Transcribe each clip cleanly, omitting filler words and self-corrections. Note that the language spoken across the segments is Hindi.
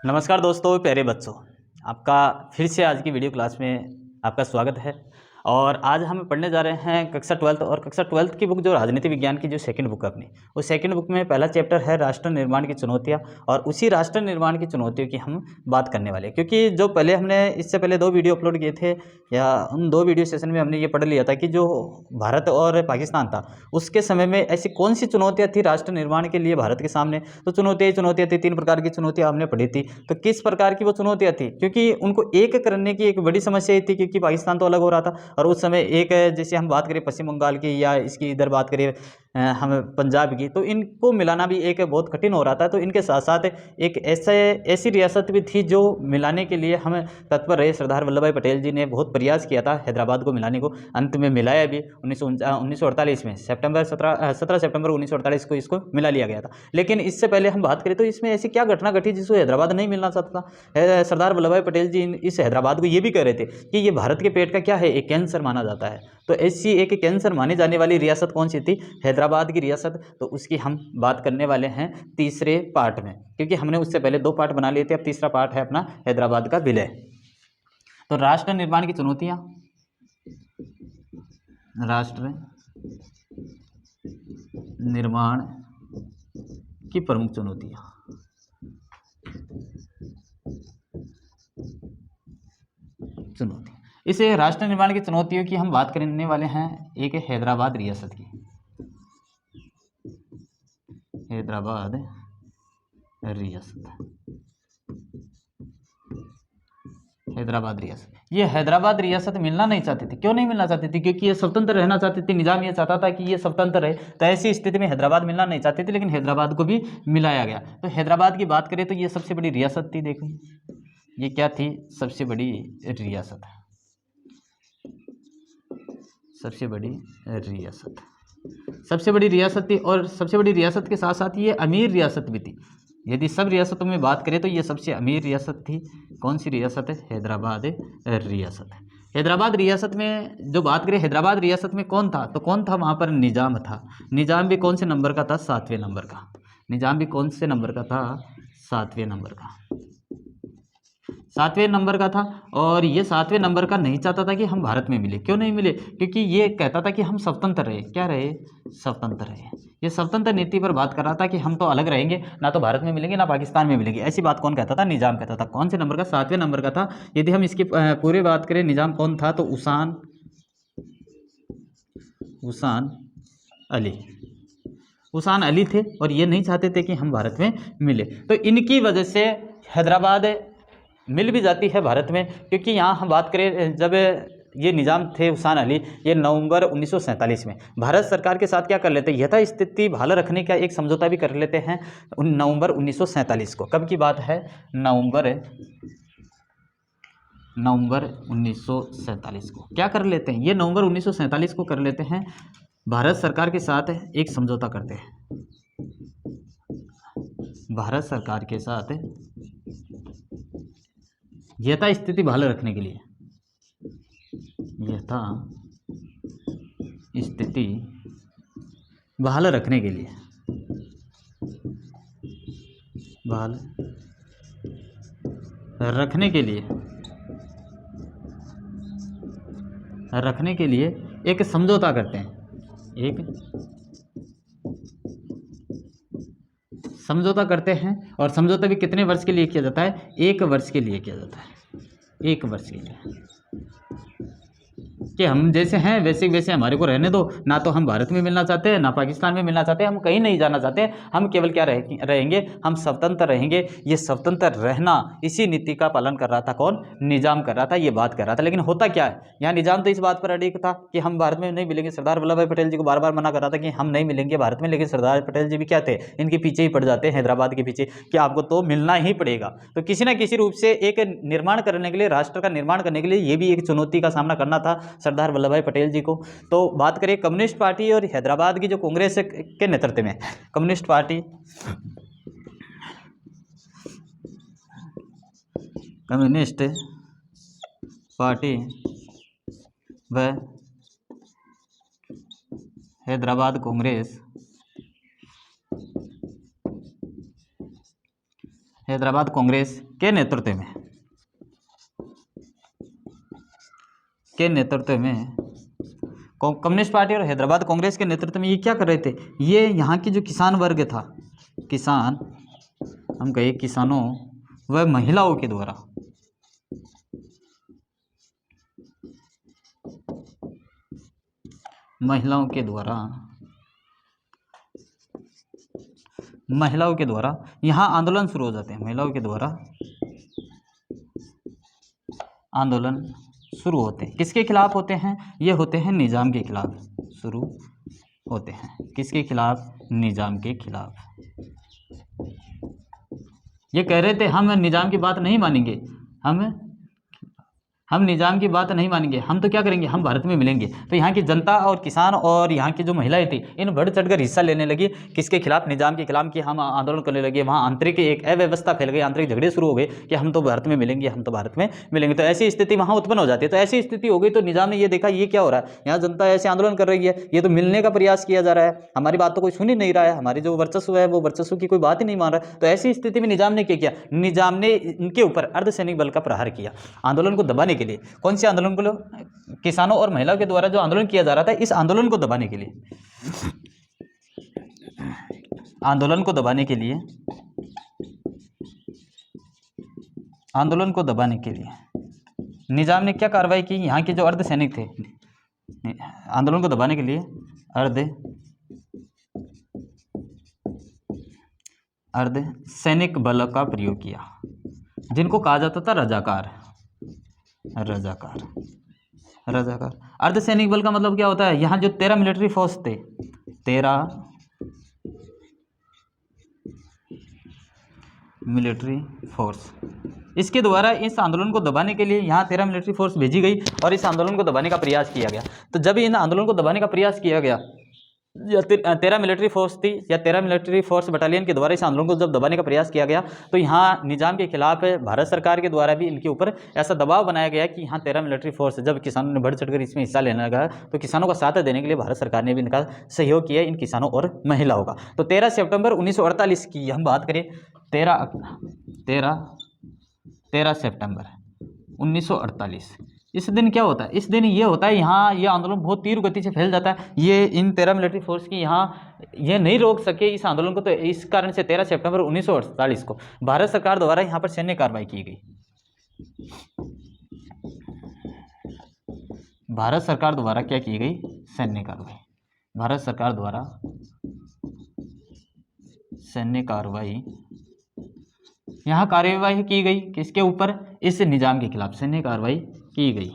नमस्कार दोस्तों, प्यारे बच्चों। आपका फिर से आज की वीडियो क्लास में आपका स्वागत है। और आज हम पढ़ने जा रहे हैं कक्षा 12 और कक्षा 12 की बुक जो राजनीति विज्ञान की जो सेकंड बुक है अपनी, उस सेकंड बुक में पहला चैप्टर है राष्ट्र निर्माण की चुनौतियां। और उसी राष्ट्र निर्माण की चुनौतियों की हम बात करने वाले हैं, क्योंकि जो पहले हमने इससे पहले 2 वीडियो अपलोड किए थे, या उन 2 वीडियो सेशन में हमने ये पढ़ लिया था कि जो भारत और पाकिस्तान था उसके समय में ऐसी कौन सी चुनौतियाँ थी राष्ट्र निर्माण के लिए भारत के सामने। तो चुनौतियाँ थी, 3 प्रकार की चुनौतियाँ हमने पढ़ी थी। तो किस प्रकार की वो चुनौतियाँ थी, क्योंकि उनको एक करने की एक बड़ी समस्या ये थी, क्योंकि पाकिस्तान तो अलग हो रहा था और उस समय एक जैसे हम बात करें पश्चिम बंगाल की या इसकी इधर बात करें हम पंजाब की, तो इनको मिलाना भी एक बहुत कठिन हो रहा था। तो इनके साथ साथ एक ऐसी रियासत भी थी जो मिलाने के लिए हम तत्पर रहे। सरदार वल्लभ भाई पटेल जी ने बहुत प्रयास किया था हैदराबाद को मिलाने को, अंत में मिलाया भी 1948 में। 17 सितंबर 1948 को इसको मिला लिया गया था। लेकिन इससे पहले हम बात करें तो इसमें ऐसी क्या घटना घटी जिसको हैदराबाद नहीं मिलना चाहता था। सरदार वल्लभ भाई पटेल जी इस हैदराबाद को ये भी कह रहे थे कि ये भारत के पेट का क्या है, एक कैंसर माना जाता है। तो ऐसी एक कैंसर मानी जाने वाली रियासत कौन सी थी? हैदराबाद की रियासत। तो उसकी हम बात करने वाले हैं तीसरे पार्ट में, क्योंकि हमने उससे पहले 2 पार्ट बना लिए थे। अब तीसरा पार्ट है अपना हैदराबाद का विलय। तो राष्ट्र निर्माण की चुनौतियां, राष्ट्र निर्माण की प्रमुख चुनौतियां। इसे राष्ट्र निर्माण की चुनौतियों की हम बात करने वाले हैं। एक है हैदराबाद रियासत की, हैदराबाद रियासत। हैदराबाद रियासत, ये हैदराबाद रियासत मिलना नहीं चाहती थी। क्यों नहीं मिलना चाहती थी? क्योंकि ये स्वतंत्र रहना चाहती थी। निजाम ये चाहता था कि ये स्वतंत्र रहे। तो ऐसी स्थिति में हैदराबाद मिलना नहीं चाहती थी, लेकिन हैदराबाद को भी मिलाया गया। तो हैदराबाद की बात करें तो ये सबसे बड़ी रियासत थी। देखो ये क्या थी? सबसे बड़ी रियासत, सबसे बड़ी रियासत, सबसे बड़ी रियासत थी। और सबसे बड़ी रियासत के साथ साथ ये अमीर रियासत भी थी। यदि सब रियासतों में बात करें तो ये सबसे अमीर रियासत थी। कौन सी रियासत है? हैदराबाद रियासत। हैदराबाद रियासत में जो बात करें, हैदराबाद रियासत में कौन था? तो कौन था वहाँ पर? निजाम था। निजाम भी कौन से नंबर का था? 7वें नंबर का। निजाम भी कौन से नंबर का था? 7वें नंबर का। 7वें नंबर का था। और ये 7वें नंबर का नहीं चाहता था कि हम भारत में मिले। क्यों नहीं मिले? क्योंकि ये कहता था कि हम स्वतंत्र रहे। क्या रहे? स्वतंत्र रहे। ये स्वतंत्र नीति पर बात कर रहा था कि हम तो अलग रहेंगे, ना तो भारत में मिलेंगे ना पाकिस्तान में मिलेंगे। ऐसी बात कौन कहता था? निजाम कहता था। कौन से नंबर का? 7वें नंबर का था। यदि हम इसकी पूरी बात करें, निजाम कौन था? तो उसान अली। उसान अली थे और ये नहीं चाहते थे कि हम भारत में मिले। तो इनकी वजह से हैदराबाद मिल भी जाती है भारत में। क्योंकि यहाँ हम बात करें, जब ये निज़ाम थे उसान अली, ये नवंबर 1947 में भारत सरकार के साथ क्या कर लेते हैं? यथास्थिति बहाल रखने का एक समझौता भी कर लेते हैं नवंबर 1947 को। कब की बात है? नवंबर 1947 को क्या कर लेते हैं? ये नवंबर 1947 को कर लेते हैं। भारत सरकार के साथ एक समझौता करते हैं। भारत सरकार के साथ यथा स्थिति बहाल रखने के लिए, यथा स्थिति बहाल रखने के लिए, बहाल रखने के लिए, रखने के लिए एक समझौता करते हैं। एक समझौता करते हैं। और समझौता भी कितने वर्ष के लिए किया जाता है? 1 वर्ष के लिए किया जाता है। 1 वर्ष के लिए कि हम जैसे हैं वैसे हमारे को रहने दो। ना तो हम भारत में मिलना चाहते हैं, ना पाकिस्तान में मिलना चाहते हैं, हम कहीं नहीं जाना चाहते हैं। हम केवल क्या रहेंगे? हम स्वतंत्र रहेंगे। ये स्वतंत्र रहना, इसी नीति का पालन कर रहा था कौन? निजाम कर रहा था, ये बात कर रहा था। लेकिन होता क्या है, यहाँ निजाम तो इस बात पर अड़िग था कि हम भारत में नहीं मिलेंगे। सरदार वल्लभ भाई पटेल जी को बार बार मना कर रहा था कि हम नहीं मिलेंगे भारत में। लेकिन सरदार पटेल जी भी क्या थे? इनके पीछे ही पड़ जाते हैं, हैदराबाद के पीछे, कि आपको तो मिलना ही पड़ेगा। तो किसी ना किसी रूप से एक निर्माण करने के लिए, राष्ट्र का निर्माण करने के लिए, ये भी एक चुनौती का सामना करना था सरदार वल्लभ भाई पटेल जी को। तो बात करें कम्युनिस्ट पार्टी और हैदराबाद की जो कांग्रेस के नेतृत्व में कम्युनिस्ट पार्टी, कम्युनिस्ट पार्टी व हैदराबाद कांग्रेस, हैदराबाद कांग्रेस के नेतृत्व में, कम्युनिस्ट पार्टी और हैदराबाद कांग्रेस के नेतृत्व में ये क्या कर रहे थे, ये यहाँ की जो किसान वर्ग था, किसान हम कहे किसानों व महिलाओं के द्वारा, महिलाओं के द्वारा यहाँ आंदोलन शुरू हो जाते हैं। महिलाओं के द्वारा आंदोलन शुरू होते हैं। किसके खिलाफ होते हैं? ये होते हैं निज़ाम के खिलाफ शुरू होते हैं। किसके खिलाफ? निज़ाम के खिलाफ। ये कह रहे थे हम निज़ाम की बात नहीं मानेंगे, हम निज़ाम की बात नहीं मानेंगे, हम तो क्या करेंगे, हम भारत में मिलेंगे। तो यहाँ की जनता और किसान और यहाँ की जो महिलाएं थी, इन बढ़ चढ़कर हिस्सा लेने लगी। किसके खिलाफ? निज़ाम के खिलाफ, कि हम आंदोलन करने लगे। वहाँ आंतरिक एक अव्यवस्था फैल गई, आंतरिक झगड़े शुरू हो गए कि हम तो भारत में मिलेंगे, हम तो भारत में मिलेंगे। तो ऐसी स्थिति वहाँ उत्पन्न हो जाती है। तो ऐसी स्थिति हो गई तो निज़ाम ने ये देखा ये क्या हो रहा है, यहाँ जनता ऐसे आंदोलन कर रही है, ये तो मिलने का प्रयास किया जा रहा है, हमारी बात तो कोई सुन ही नहीं रहा है, हमारी जो वर्चस्व है वो वर्चस्व की कोई बात ही नहीं मान रहा। तो ऐसी स्थिति में निज़ाम ने क्या किया? निज़ाम ने इनके ऊपर अर्धसैनिक बल का प्रहार किया आंदोलन को दबाने के लिए। कौन से आंदोलन को? किसानों और महिलाओं के द्वारा जो आंदोलन किया जा रहा था, इस आंदोलन को दबाने के लिए, आंदोलन को दबाने के लिए निजाम ने क्या कार्रवाई की? यहाँ के जो अर्धसैनिक थे, आंदोलन को दबाने के लिए अर्धसैनिक बल का प्रयोग किया, जिनको कहा जाता था रजाकार। अर्धसैनिक बल का मतलब क्या होता है? यहाँ जो 13 मिलिट्री फोर्स थे, 13 मिलिट्री फोर्स, इसके द्वारा इस आंदोलन को दबाने के लिए यहाँ 13 मिलिट्री फोर्स भेजी गई और इस आंदोलन को दबाने का प्रयास किया गया। तो जब इन आंदोलन को दबाने का प्रयास किया गया, 13 मिलिट्री फोर्स थी या 13 मिलिट्री फोर्स बटालियन के द्वारा इस आंदोलन को जब दबाने का प्रयास किया गया, तो यहाँ निज़ाम के खिलाफ भारत सरकार के द्वारा भी इनके ऊपर ऐसा दबाव बनाया गया कि यहाँ 13 मिलिट्री फोर्स, जब किसानों ने बढ़ चढ़कर इसमें हिस्सा लेने लगा तो किसानों का साथ देने के लिए भारत सरकार ने भी इनका सहयोग किया, इन किसानों और महिलाओं का। तो 13 सितंबर 1948 की हम बात करें, 13 सितंबर 1948, इस दिन क्या होता है? इस दिन ये होता है, यहाँ ये आंदोलन बहुत तीव्र गति से फैल जाता है। ये इन 13 मिलिट्री फोर्स की यहाँ ये नहीं रोक सके इस आंदोलन को, तो इस कारण से 13 सितंबर 1948 को भारत सरकार द्वारा यहाँ पर सैन्य कार्रवाई की गई। भारत सरकार द्वारा क्या की गई? सैन्य कार्रवाई। भारत सरकार द्वारा सैन्य कार्रवाई, यहाँ कार्यवाही की गई किसके ऊपर? इस निजाम के खिलाफ सैन्य कार्रवाई की गई।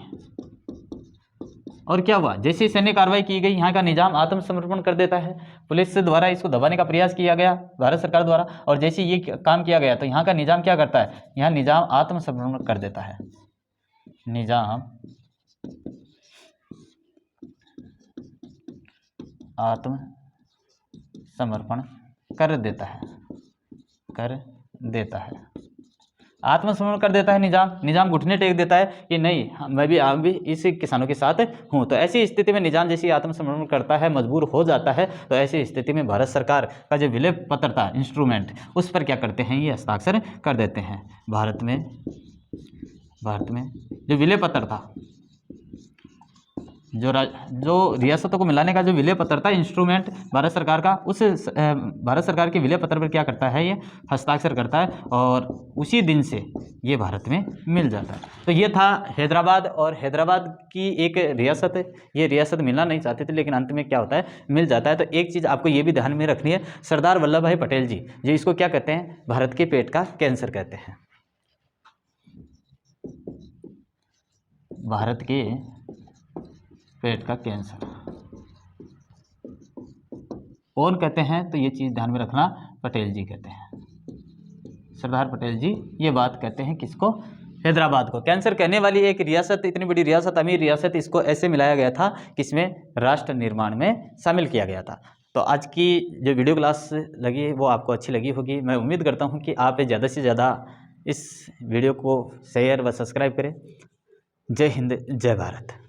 और क्या हुआ? जैसे सैन्य कार्रवाई की गई, यहाँ का निजाम आत्मसमर्पण कर देता है। पुलिस से द्वारा इसको दबाने का प्रयास किया गया भारत सरकार द्वारा, और जैसे ये काम किया गया तो यहाँ का निजाम क्या करता है? यहाँ निजाम आत्मसमर्पण कर देता है। निजाम आत्मसमर्पण कर देता है, आत्मसमर्पण कर देता है निजाम घुटने टेक देता है कि नहीं, मैं भी इस किसानों के साथ हूँ। तो ऐसी स्थिति में निजाम जैसे आत्मसमर्पण करता है, मजबूर हो जाता है, तो ऐसी स्थिति में भारत सरकार का जो विलय पत्र था, इंस्ट्रूमेंट, उस पर क्या करते हैं? ये हस्ताक्षर कर देते हैं। भारत में जो विलय पत्र था, जो रियासतों को मिलाने का जो विलय पत्र था, इंस्ट्रूमेंट भारत सरकार का, उस भारत सरकार के विलय पत्र पर क्या करता है? ये हस्ताक्षर करता है और उसी दिन से ये भारत में मिल जाता है। तो ये था हैदराबाद, और हैदराबाद की एक रियासत है, ये रियासत मिलना नहीं चाहते थे, लेकिन अंत में क्या होता है? मिल जाता है। तो एक चीज़ आपको ये भी ध्यान में रखनी है, सरदार वल्लभ भाई पटेल जी, जो इसको क्या कहते हैं? भारत के पेट का कैंसर कहते हैं। भारत के पेट का कैंसर कौन कहते हैं? तो ये चीज़ ध्यान में रखना, पटेल जी कहते हैं। सरदार पटेल जी ये बात कहते हैं किसको? हैदराबाद को। कैंसर कहने वाली एक रियासत, इतनी बड़ी रियासत, अमीर रियासत, इसको ऐसे मिलाया गया था किसमें? राष्ट्र निर्माण में शामिल किया गया था। तो आज की जो वीडियो क्लास लगी वो आपको अच्छी लगी होगी। मैं उम्मीद करता हूँ कि आप ज़्यादा से ज़्यादा इस वीडियो को शेयर व सब्सक्राइब करें। जय हिंद, जय भारत।